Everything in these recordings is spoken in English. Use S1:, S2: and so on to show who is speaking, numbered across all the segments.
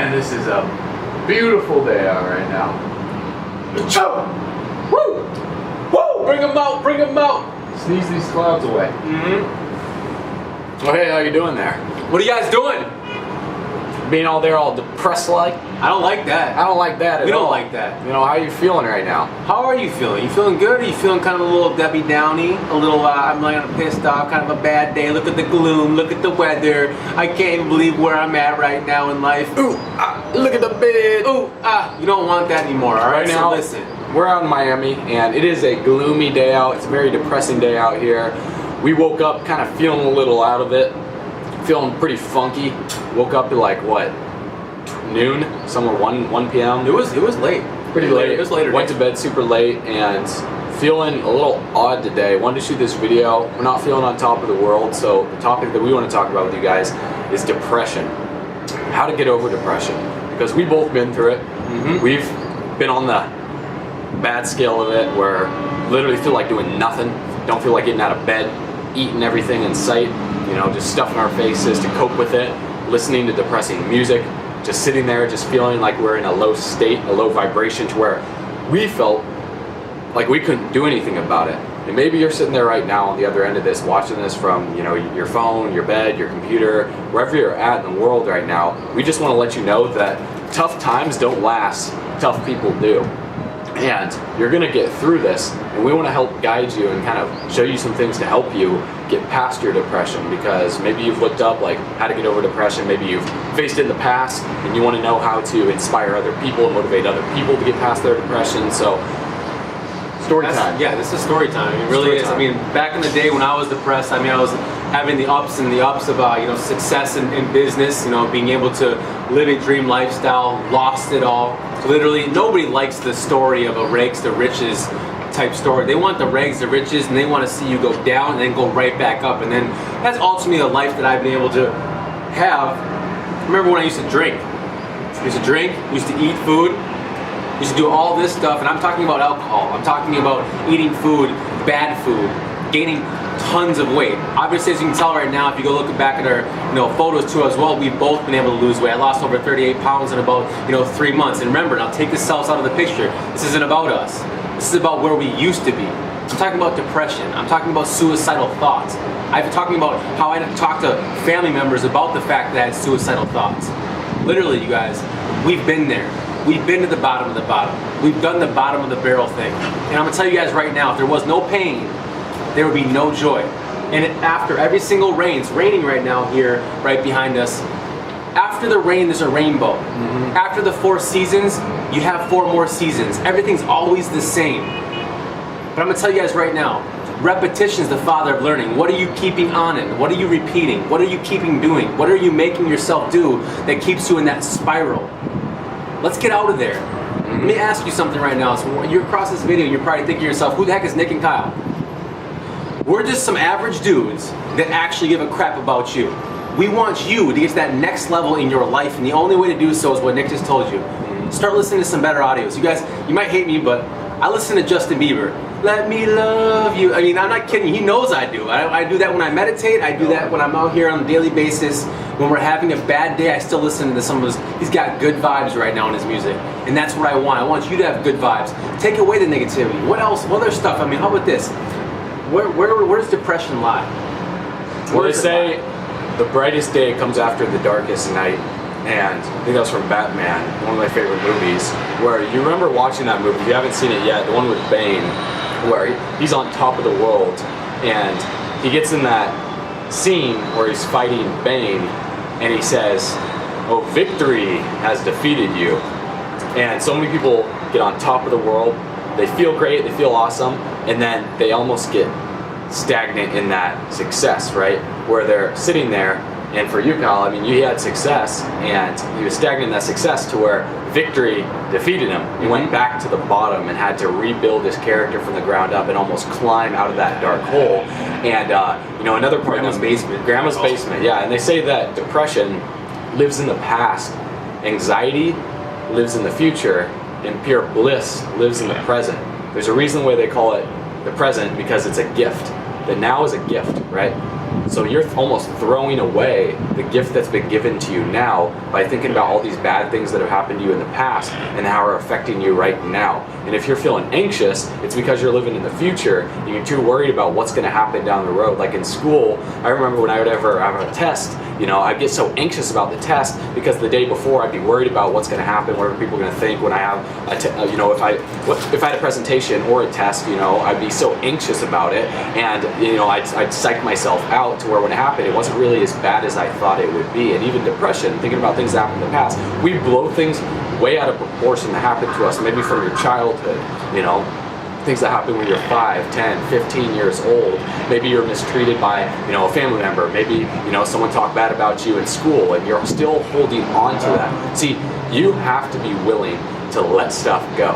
S1: Man, this is a beautiful day out right now. Woo! Woo! Bring them out, bring them out! Sneeze these clouds away.
S2: Oh, hey, how you doing there?
S3: What are you guys doing?
S2: Being all there all depressed like?
S3: I don't like that.
S2: I don't like that at all.
S3: We don't like that.
S2: You know, how are you feeling right now?
S3: How are you feeling? You feeling good? Or you feeling kind of a little Debbie Downy? A little, I'm like pissed off, kind of a bad day. Look at the gloom, look at the weather. I can't even believe where I'm at right now in life.
S2: Ooh, look at the bed.
S3: Ooh, you don't want that anymore, all right?
S2: Right now,
S3: so listen.
S2: We're out in Miami, and it is a gloomy day out. It's a very depressing day out here. We woke up kind of feeling a little out of it, feeling pretty funky. Woke up at like, what, noon? Somewhere 1 p.m.
S3: It was late.
S2: Pretty late.
S3: It was later.
S2: Went to bed super late and feeling a little odd today. Wanted to shoot this video. We're not feeling on top of the world, so the topic that we want to talk about with you guys is depression. How to get over depression. Because we've both been through it. We've been on the bad scale of it where literally feel like doing nothing. Don't feel like getting out of bed, eating everything in sight, you know, just stuffing our faces to cope with it, listening to depressing music, just sitting there, just feeling like we're in a low state, a low vibration to where we felt like we couldn't do anything about it. And maybe you're sitting there right now on the other end of this, watching this from, you know, your phone, your bed, your computer, wherever you're at in the world right now. We just want to let you know that tough times don't last, tough people do. And you're gonna get through this, and we want to help guide you and kind of show you some things to help you get past your depression, because maybe you've looked up like how to get over depression, maybe you've faced it in the past and you want to know how to inspire other people and motivate other people to get past their depression. So story time.
S3: Yeah, this is story time. It really is. I mean, back in the day when I was depressed, I mean, I was having the ups and the ups of you know, success in business, you know, being able to live a dream lifestyle, lost it all. Literally, nobody likes the story of a rags to riches type story. They want the rags to riches, and they want to see you go down and then go right back up. And then that's ultimately the life that I've been able to have. Remember when I used to drink? I used to drink, used to eat food, used to do all this stuff, and I'm talking about alcohol. I'm talking about eating food, bad food, gaining tons of weight. Obviously, as you can tell right now, if you go look back at our, you know, photos too as well, we've both been able to lose weight. I lost over 38 pounds in about, you know, 3 months. And remember, now take yourselves out of the picture. This isn't about us. This is about where we used to be. I'm talking about depression. I'm talking about suicidal thoughts. I'm talking about how I had to talk to family members about the fact that I had suicidal thoughts. Literally, you guys, we've been there. We've been to the bottom of the bottom. We've done the bottom of the barrel thing. And I'm gonna tell you guys right now, if there was no pain, there would be no joy. And after every single rain, it's raining right now here, right behind us. After the rain, there's a rainbow. After the 4 seasons, you have 4 more seasons. Everything's always the same. But I'm gonna tell you guys right now, repetition is the father of learning. What are you keeping on in? What are you repeating? What are you keeping doing? What are you making yourself do that keeps you in that spiral? Let's get out of there. Let me ask you something right now. So when you're across this video, you're probably thinking to yourself, who the heck is Nick and Kyle? We're just some average dudes that actually give a crap about you. We want you to get to that next level in your life, and the only way to do so is what Nick just told you. Start listening to some better audios. You guys, you might hate me, but I listen to Justin Bieber. Let me love you. I mean, I'm not kidding. He knows I do. I do that when I meditate. I do that when I'm out here on a daily basis. When we're having a bad day, I still listen to some of his. He's got good vibes right now in his music, and that's what I want. I want you to have good vibes. Take away the negativity. What else? What other stuff? I mean, how about this? Where does depression lie?
S2: Well, they say the brightest day comes after the darkest night, and I think that was from Batman, one of my favorite movies, where you remember watching that movie, if you haven't seen it yet, the one with Bane, where he's on top of the world, and he gets in that scene where he's fighting Bane, and he says, oh, victory has defeated you. And so many people get on top of the world, they feel great, they feel awesome, and then they almost get stagnant in that success, right? Where they're sitting there, and for you, Kyle, I mean, you had success, and he was stagnant in that success to where victory defeated him. He went back to the bottom and had to rebuild his character from the ground up and almost climb out of that dark hole. And you know, another part
S3: Grandma's basement.
S2: Grandma's basement, yeah. And they say that depression lives in the past, anxiety lives in the future, and pure bliss lives in the present. There's a reason why they call it the present, because it's a gift. The now is a gift, right? So you're almost throwing away the gift that's been given to you now by thinking about all these bad things that have happened to you in the past and how are affecting you right now. And if you're feeling anxious, it's because you're living in the future and you're too worried about what's going to happen down the road. Like in school, I remember when I would ever have a test, you know, I'd get so anxious about the test because the day before I'd be worried about what's going to happen, what are people going to think when I have, you know, if I had a presentation or a test, you know, I'd be so anxious about it, and you know, I'd psych myself out to where when it happened, it wasn't really as bad as I thought it would be. And even depression, thinking about things that happened in the past, we blow things way out of proportion that happened to us, maybe from your childhood, you know. Things that happen when you're 5, 10, 15 years old. Maybe you're mistreated by, you know, a family member. Maybe, you know, someone talked bad about you in school and you're still holding on to that. See, you have to be willing to let stuff go.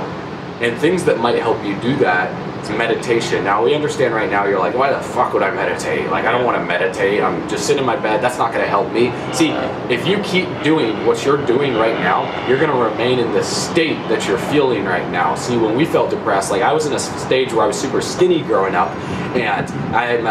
S2: And things that might help you do that is meditation. Now, we understand right now, you're like, why the fuck would I meditate? Like, I don't want to meditate. I'm just sitting in my bed. That's not going to help me. See, if you keep doing what you're doing right now, you're going to remain in the state that you're feeling right now. See, when we felt depressed, like I was in a stage where I was super skinny growing up, and I'm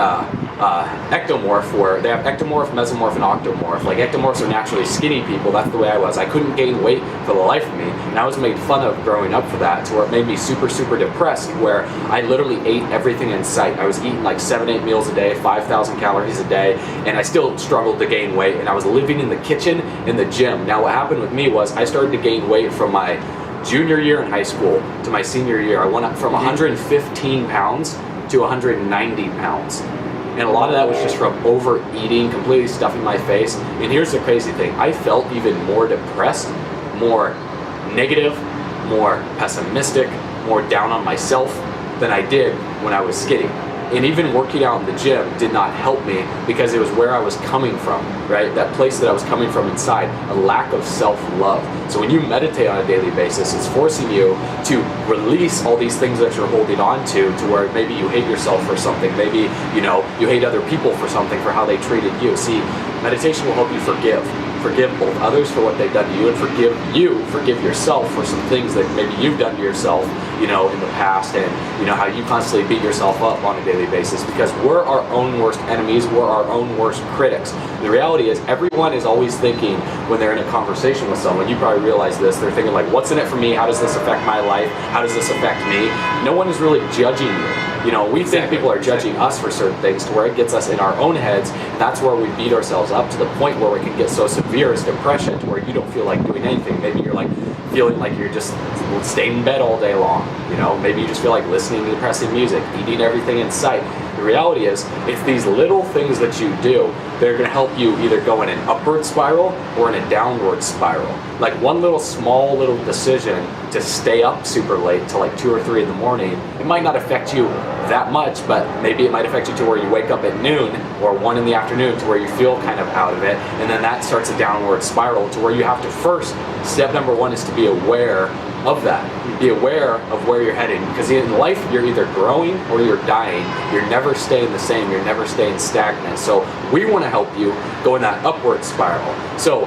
S2: ectomorph, where they have ectomorph, mesomorph, and octomorph. Like ectomorphs are naturally skinny people. That's the way I was. I couldn't gain weight for the life of me, and I was made fun of growing up for that, to where it made me super, super depressed, where I literally ate everything in sight. I was eating like 7-8 meals a day, 5,000 calories a day, and I still struggled to gain weight, and I was living in the kitchen, in the gym. Now what happened with me was I started to gain weight from my junior year in high school to my senior year. I went up from 115 pounds to 190 pounds. And a lot of that was just from overeating, completely stuffing my face. And here's the crazy thing. I felt even more depressed, more negative, more pessimistic, more down on myself than I did when I was skinny. And even working out in the gym did not help me, because it was where I was coming from, right? That place that I was coming from inside, a lack of self-love. So when you meditate on a daily basis, it's forcing you to release all these things that you're holding on to where maybe you hate yourself for something, maybe, you know, you hate other people for something, for how they treated you. See, meditation will help you forgive both others for what they've done to you, and forgive yourself for some things that maybe you've done to yourself, you know, in the past, and you know how you constantly beat yourself up on a daily basis, because we're our own worst enemies, we're our own worst critics. The reality is, everyone is always thinking, when they're in a conversation with someone, you probably realize this, they're thinking like, what's in it for me? How does this affect my life? How does this affect me? No one is really judging you. You know, we think people are judging us for certain things, to where it gets us in our own heads, and that's where we beat ourselves up, to the point where we can get so severe as depression, to where you don't feel like doing anything. Maybe you're like feeling like you're just staying in bed all day long. You know, maybe you just feel like listening to depressing music, eating everything in sight. The reality is, it's these little things that you do that are going to help you either go in an upward spiral or in a downward spiral. Like one small little decision to stay up super late till like 2 or 3 in the morning, it might not affect you that much, but maybe it might affect you to where you wake up at noon or 1 in the afternoon, to where you feel kind of out of it, and then that starts a downward spiral, to where you have to first, step number 1 is to be aware of that. Be aware of where you're heading, because in life you're either growing or you're dying. You're never staying the same, you're never staying stagnant. So we want to help you go in that upward spiral. So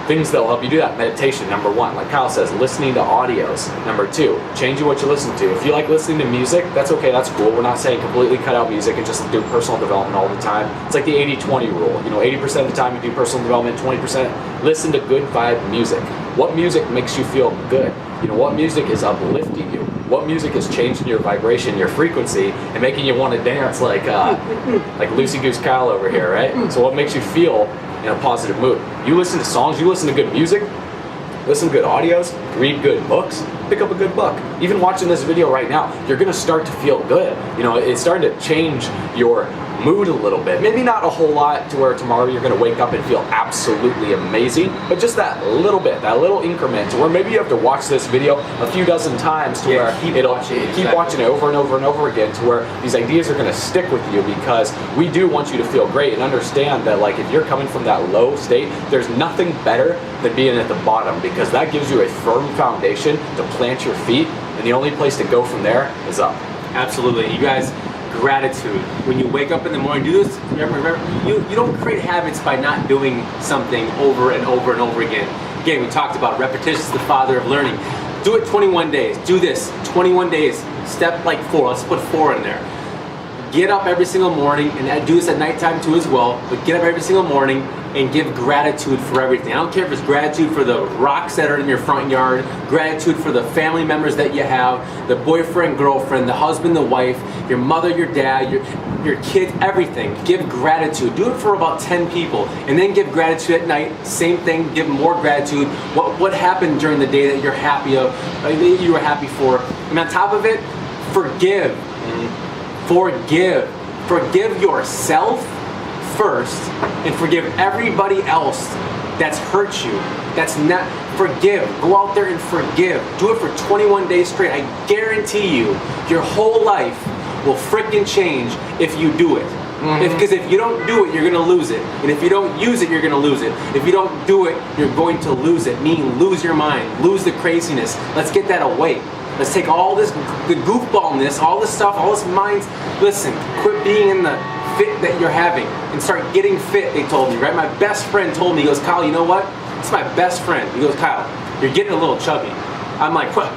S2: things that'll help you do that: meditation, number 1. Like Kyle says, listening to audios. Number 2, changing what you listen to. If you like listening to music, that's okay, that's cool. We're not saying completely cut out music and just do personal development all the time. It's like the 80-20 rule. You know, 80% of the time you do personal development, 20% listen to good vibe music. What music makes you feel good? You know, what music is uplifting you? What music is changing your vibration, your frequency, and making you want to dance like Loosey Goose Kyle over here, right? So what makes you feel in a positive mood? You listen to songs, you listen to good music, listen to good audios, read good books, pick up a good book. Even watching this video right now, you're gonna start to feel good. You know, it's starting to change your mood a little bit. Maybe not a whole lot to where tomorrow you're gonna wake up and feel absolutely amazing, but just that little bit, that little increment, to where maybe you have to watch this video a few dozen times, to where keep watching it over and over and over again, to where these ideas are gonna stick with you, because we do want you to feel great, and understand that, like, if you're coming from that low state, there's nothing better than being at the bottom, because that gives you a firm foundation to plant your feet, and the only place to go from there is up.
S3: Absolutely. You guys, gratitude. When you wake up in the morning, do this. Remember, you don't create habits by not doing something over and over and over again. Again, we talked about repetition is the father of learning. Do it 21 days. Do this 21 days. Step like 4. Let's put 4 in there. get up every single morning, and I do this at nighttime too as well, but get up every single morning and give gratitude for everything. I don't care if it's gratitude for the rocks that are in your front yard, gratitude for the family members that you have, the boyfriend, girlfriend, the husband, the wife, your mother, your dad, your kids, everything. Give gratitude. Do it for about 10 people, and then give gratitude at night. Same thing. Give more gratitude. What happened during the day that you're happy of, that you were happy for, and on top of it, forgive. Forgive yourself first, and forgive everybody else that's hurt you. That's not, forgive. Go out there and forgive. Do it for 21 days straight. I guarantee you, your whole life will freaking change if you do it. Because if you don't do it, you're gonna lose it. And if you don't use it, you're gonna lose it. If you don't do it, you're going to lose it. Meaning lose your mind, lose the craziness. Let's get that away. Let's take all this, the goofballness, all this stuff, all this minds. Listen, quit being in the fit that you're having and start getting fit, they told me, right? My best friend told me, he goes, Kyle, you know what? It's my best friend. He goes, Kyle, you're getting a little chubby. I'm like, what?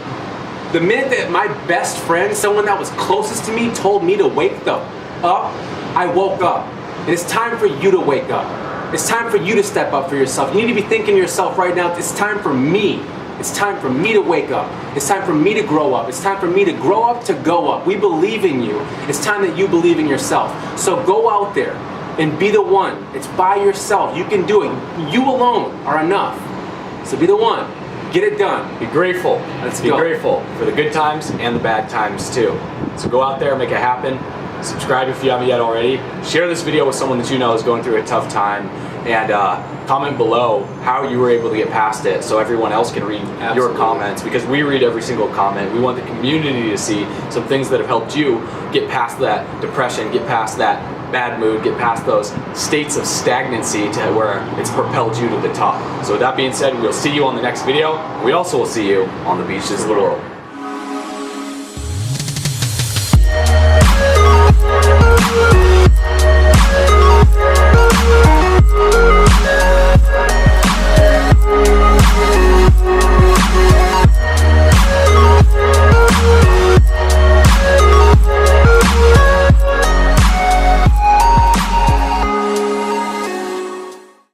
S3: The minute that my best friend, someone that was closest to me, told me to wake up, I woke up. And it's time for you to wake up. It's time for you to step up for yourself. You need to be thinking to yourself right now, it's time for me. It's time for me to wake up. It's time for me to grow up. It's time for me to grow up to go up. We believe in you. It's time that you believe in yourself. So go out there and be the one. It's by yourself. You can do it. You alone are enough. So be the one. Get it done.
S2: Be grateful.
S3: Let's
S2: be
S3: go.
S2: grateful for the good times and the bad times too. So go out there, make it happen. Subscribe if you haven't yet already. Share this video with someone that you know is going through a tough time, and comment below how you were able to get past it so everyone else can read your comments, because we read every single comment. We want the community to see some things that have helped you get past that depression, get past that bad mood, get past those states of stagnancy to where it's propelled you to the top. So with that being said, we'll see you on the next video. We also will see you on the beaches of the world.